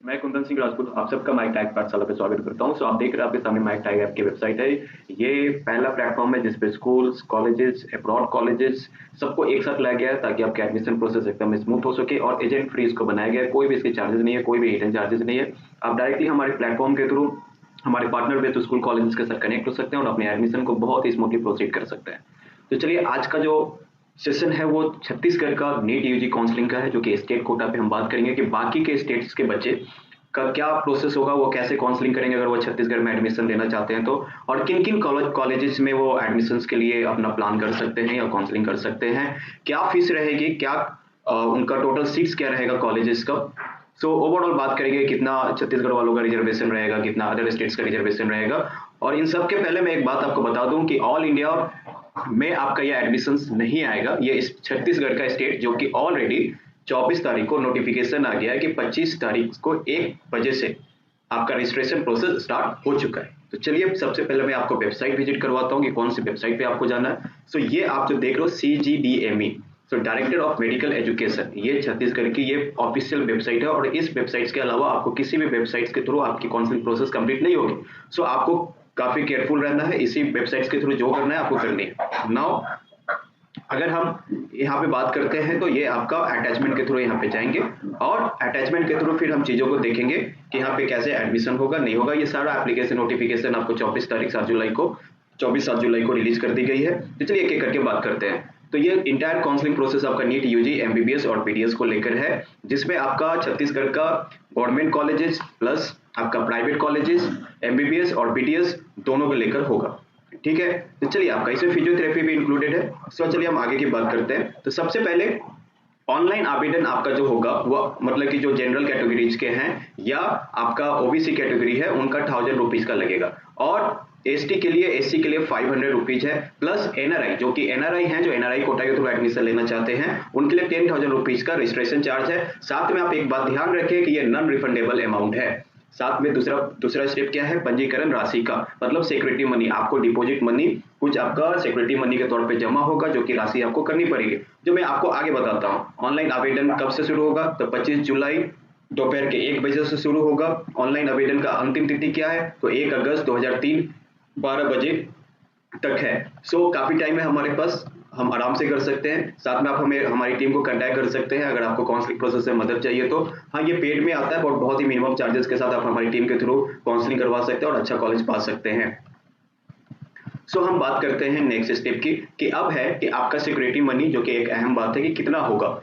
मैं कुंदन सिंह राजपूत आप सबका माइक टैग पाठशाला पे स्वागत करता हूँ। आप देख रहे हैं आपके सामने माइक टैग ऐप की वेबसाइट है। ये पहला प्लेटफॉर्म है जिसपे स्कूल्स, कॉलेजेस, अब्रॉड कॉलेजेस सबको एक साथ लाया गया है ताकि आपका एडमिशन प्रोसेस एकदम स्मूथ हो सके और एजेंट फ्री इसको बनाया गया है। कोई भी इसके चार्जेस नहीं है, कोई भी हिडन चार्जेस नहीं है। आप डायरेक्टली हमारे प्लेटफॉर्म के थ्रू हमारे पार्टनर बेस्ड स्कूल कॉलेजेस के साथ कनेक्ट हो सकते हैं और अपने एडमिशन को बहुत ही स्मूथली प्रोसीड कर सकते हैं। तो चलिए आज का जो सेशन है वो छत्तीसगढ़ का नीट यूजी काउंसलिंग का है, जो कि स्टेट कोटा पे हम बात करेंगे कि बाकी के स्टेट्स के बच्चे का क्या प्रोसेस होगा, वो कैसे काउंसलिंग करेंगे अगर वो छत्तीसगढ़ में एडमिशन लेना चाहते हैं तो, और किन किन कॉलेजेस में वो एडमिशन्स के लिए अपना प्लान कर सकते हैं या काउंसलिंग कर सकते हैं, क्या फीस रहेगी, क्या उनका टोटल सीट्स क्या रहेगा कॉलेजेस का। सो ओवरऑल बात करेंगे कितना छत्तीसगढ़ वालों का रिजर्वेशन रहेगा, कितना अदर स्टेट्स का रिजर्वेशन रहेगा। और इन सब के पहले मैं एक बात आपको बता दूं कि ऑल इंडिया में आपका ये एडमिशन्स नहीं आएगा। ये इस छत्तीसगढ़ का स्टेट जो कि ऑलरेडी 24 तारीख को नोटिफिकेशन आ गया है कि 25 तारीख को 1 बजे से आपका रजिस्ट्रेशन प्रोसेस स्टार्ट हो चुका है। तो चलिए सबसे पहले मैं आपको वेबसाइट विजिट करवाता हूँ कि कौन सी वेबसाइट पे आपको जाना है। सो ये आप जो देख रहे हो CGDME, so director of medical education, ये छत्तीसगढ़ की ये ऑफिशियल वेबसाइट है। और इस वेबसाइट के अलावा आपको किसी भी वेबसाइट के थ्रू आपकी काउंसलिंग प्रोसेस कंप्लीट नहीं होगी। सो आपको काफी केयरफुल रहना है, इसी वेबसाइट के थ्रू जो करना है आपको करनी है। नाउ अगर हम यहाँ पे बात करते हैं तो ये आपका अटैचमेंट के थ्रू यहाँ पे जाएंगे और अटैचमेंट के थ्रू फिर हम चीजों को देखेंगे कि यहाँ पे कैसे एडमिशन होगा नहीं होगा। ये सारा एप्लीकेशन नोटिफिकेशन आपको 24 7 जुलाई को रिलीज कर दी गई है। तो चलिए एक एक करके बात करते हैं। तो ये इंटायर काउंसलिंग प्रोसेस आपका नीट यूजी MBBS और PDS को लेकर है, जिसमें आपका छत्तीसगढ़ का गवर्नमेंट कॉलेजेस प्लस आपका प्राइवेट कॉलेजेस MBBS और PDS दोनों को लेकर होगा। ठीक है, तो चलिए आपका इसमें फिजियोथेरेपी भी इंक्लूडेड है। सो चलिए हम आगे की बात करते हैं। तो सबसे पहले ऑनलाइन आवेदन आपका जो होगा वो मतलब कि जो जनरल कैटेगरीज के हैं या आपका OBC कैटेगरी है उनका 1000 रुपीज का लगेगा, और ST के लिए SC के लिए 500 रुपीज है, प्लस NRI जो कि NRI हैं, जो NRI कोटा के थ्रू एडमिशन लेना चाहते हैं उनके लिए 10,000 रुपीज का रजिस्ट्रेशन चार्ज है। साथ में आप एक बात ध्यान रखें कि ये नॉन रिफंडेबल अमाउंट है। साथ में दूसरा स्टेप क्या है, पंजीकरण राशि का मतलब सिक्योरिटी मनी, आपको डिपॉजिट मनी कुछ आपका सिक्योरिटी मनी के तौर पे जमा होगा, जो कि राशि आपको करनी पड़ेगी, जो मैं आपको आगे बताता हूँ। ऑनलाइन आवेदन कब से शुरू होगा, तो 25 जुलाई दोपहर के 1 बजे से शुरू होगा। ऑनलाइन आवेदन का अंतिम तिथि क्या है, तो 1 अगस्त 2003 12 बजे तक है। सो काफी टाइम है हमारे पास, हम आराम से कर सकते हैं। साथ में आप हमें हमारी टीम को कांटेक्ट कर सकते हैं अगर आपको काउंसलिंग प्रोसेस से मदद चाहिए तो। हाँ, ये पेड में आता है और बहुत ही मिनिमम चार्जेस के साथ आप हमारी टीम के थ्रू काउंसलिंग करवा सकते हैं और अच्छा कॉलेज पा सकते हैं। सो हम बात करते हैं नेक्स्ट स्टेप की कि अब है कि आपका सिक्योरिटी मनी, जो कि एक अहम बात है कि कितना होगा।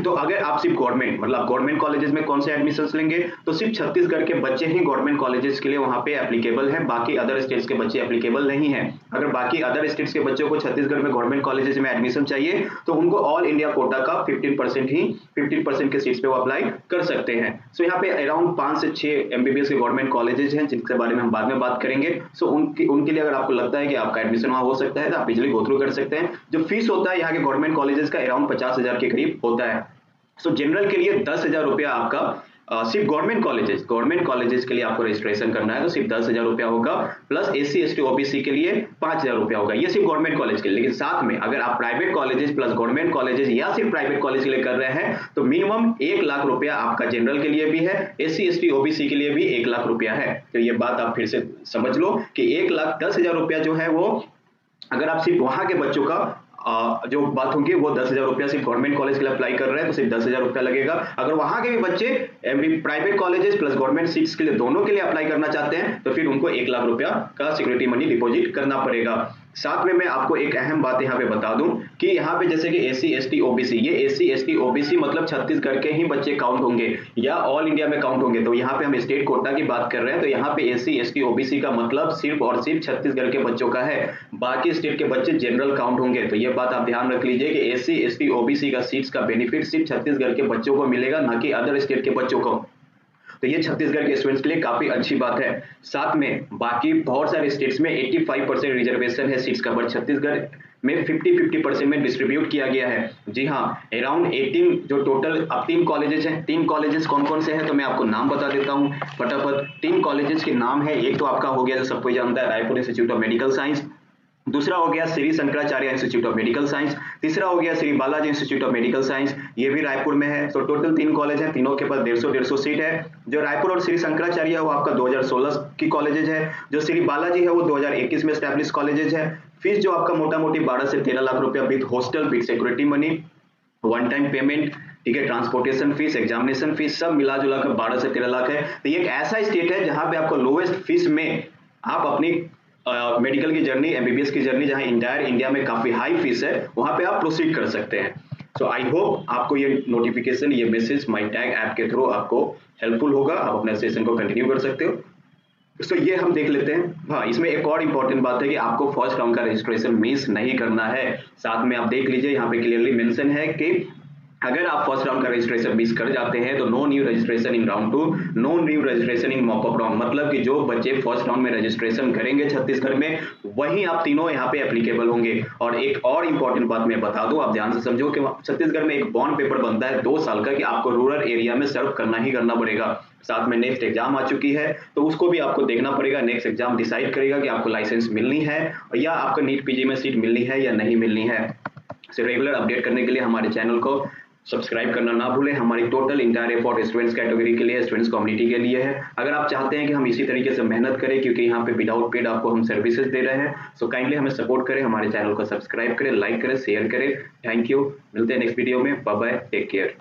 तो अगर आप सिर्फ गवर्नमेंट मतलब गवर्नमेंट कॉलेजेस में कौन से एडमिशंस लेंगे, तो सिर्फ छत्तीसगढ़ के बच्चे ही गवर्नमेंट कॉलेजेस के लिए वहां पे एप्लीकेबल हैं, बाकी अदर स्टेट्स के बच्चे एप्लीकेबल नहीं हैं। अगर बाकी अदर स्टेट्स के बच्चों को छत्तीसगढ़ में गवर्नमेंट कॉलेजेस में एडमिशन चाहिए तो उनको ऑल इंडिया कोटा का 15% के सीट्स पे वो अप्लाई कर सकते हैं। सो यहाँ पे अराउंड 5 से 6 MBBS के गवर्नमेंट कॉलेजेस हैं जिनके बारे में हम बाद में बात करेंगे। सो उनके लिए अगर आपको लगता है कि आपका एडमिशन वहां हो सकता है तो आप इजिली गो थ्रू कर सकते हैं। जो फीस होता है यहाँ के गवर्नमेंट कॉलेजेस का अराउंड 50,000 के करीब होता है। सो जनरल के लिए 10,000 रुपया आपका सिर्फ गवर्नमेंट कॉलेजेस के लिए आपको रजिस्ट्रेशन करना है तो सिर्फ 10,000 रुपया होगा, प्लस SC ST OBC के लिए 5,000 रुपया होगा। ये सिर्फ गवर्नमेंट कॉलेज के लिए। लेकिन साथ में अगर आप private colleges plus government colleges या सिर्फ प्राइवेट कॉलेज के लिए कर रहे हैं तो मिनिमम 1 लाख रुपया आपका जनरल के लिए भी है, SC ST OBC के लिए भी 1 लाख रुपया है। तो ये बात आप फिर से समझ लो कि 1,10,000 रुपया जो है वो अगर आप सिर्फ वहां के बच्चों का जो बात होगी वो 10,000 रुपया सिर्फ गवर्नमेंट कॉलेज के लिए अप्लाई कर रहे हैं तो सिर्फ 10,000 रुपया लगेगा। अगर वहां के भी बच्चे private colleges plus government seats के लिए दोनों के लिए अप्लाई करना चाहते हैं तो फिर उनको 1 लाख रुपया का सिक्योरिटी मनी डिपॉजिट करना पड़ेगा। साथ में मैं आपको एक अहम बात यहाँ पे बता दूं कि यहाँ पे जैसे कि SC ST OBC, ये SC ST OBC मतलब छत्तीसगढ़ के ही बच्चे काउंट होंगे या ऑल इंडिया में काउंट होंगे। तो यहाँ पे हम स्टेट कोटा की बात कर रहे हैं तो यहाँ पे SC ST OBC का मतलब सिर्फ और सिर्फ छत्तीसगढ़ के बच्चों का है, बाकी स्टेट के बच्चे जनरल काउंट होंगे। तो ये बात आप ध्यान रख लीजिए कि SC ST OBC का सीट्स का बेनिफिट सिर्फ छत्तीसगढ़ के बच्चों को मिलेगा, ना कि अदर स्टेट के बच्चों को। तो ये छत्तीसगढ़ के स्टूडेंट्स के लिए काफी अच्छी बात है। साथ में बाकी बहुत सारे स्टेट्स में 85% रिजर्वेशन है सीट्स का, बट छत्तीसगढ़ में 50-50% में डिस्ट्रीब्यूट किया गया है। जी हाँ, अराउंड 18 जो टोटल अब 3 कॉलेजेस हैं। 3 कॉलेजेस कौन कौन से हैं तो मैं आपको नाम बता देता हूँ फटाफट। 3 कॉलेजेस के नाम है, एक तो आपका हो गया जो सब कोई जानता है Raipur institute of medical science, दूसरा हो गया Shri Shankaracharya institute of medical science, तीसरा हो गया Shri Balaji institute of medical science, ये भी रायपुर में है। तो टोटल 3 कॉलेज हैं, तीनों के पास 150-150 सीट है। जो रायपुर और श्री शंकराचार्य है वो आपका 2016 की कॉलेजेज है। जो श्री बालाजी है वो 2021 में एस्टैब्लिश कॉलेजेज है। फीस जो आपका मोटा मोटी 12 से 13 लाख रुपया with hostel, with security money, one time payment, ठीक है, ट्रांसपोर्टेशन फीस, एग्जामिनेशन फीस, सब मिला जुला कर 12 से 13 लाख है। तो ये एक ऐसा स्टेट है जहां पे आपको लोएस्ट फीस में आप अपनी मेडिकल की जर्नी, एमबीबीएस की जर्नी, जहां इंटायर इंडिया में काफी हाई फीस है, वहां पे आप प्रोसीड कर सकते हैं। सो आई होप आपको ये नोटिफिकेशन, ये मैसेज माई टैग ऐप के थ्रू आपको हेल्पफुल होगा, आप अपने सेशन को कंटिन्यू कर सकते हो। तो ये हम देख लेते हैं। हाँ, इसमें एक और इम्पोर्टेंट बात है कि आपको फर्स्ट राउंड का रजिस्ट्रेशन मिस नहीं करना है। साथ में आप देख लीजिए, यहाँ पे क्लियरली मेंशन है कि अगर आप फर्स्ट राउंड का रजिस्ट्रेशन मिस कर जाते हैं तो no new registration in round 2, no new registration in mop up round. मतलब कि जो बच्चे फर्स्ट राउंड में रजिस्ट्रेशन करेंगे छत्तीसगढ़ में, वहीं आप तीनों यहाँ पे एप्लीकेबल होंगे। और एक और इंपॉर्टेंट बात मैं बता दूं, आप ध्यान से समझो कि छत्तीसगढ़ में एक बॉन्ड पेपर बनता है 2 साल का कि आपको रूरल एरिया में सर्व करना ही करना पड़ेगा। साथ में नेक्स्ट एग्जाम आ चुकी है, तो उसको भी आपको देखना पड़ेगा। नेक्स्ट एग्जाम डिसाइड करेगा कि आपको लाइसेंस मिलनी है या आपको नीट पीजी में सीट मिलनी है या नहीं मिलनी है। रेगुलर अपडेट करने के लिए हमारे चैनल को सब्सक्राइब करना ना भूलें। हमारी total entire effort students category के लिए, स्टूडेंट्स कम्युनिटी के लिए है। अगर आप चाहते हैं कि हम इसी तरीके से मेहनत करें, क्योंकि यहाँ पे विदाउट पेड आपको हम सर्विसेज दे रहे हैं, सो काइंडली हमें सपोर्ट करें, हमारे चैनल को सब्सक्राइब करें, लाइक करें, शेयर करें। थैंक यू, मिलते हैं नेक्स्ट वीडियो में। Bye bye, take care.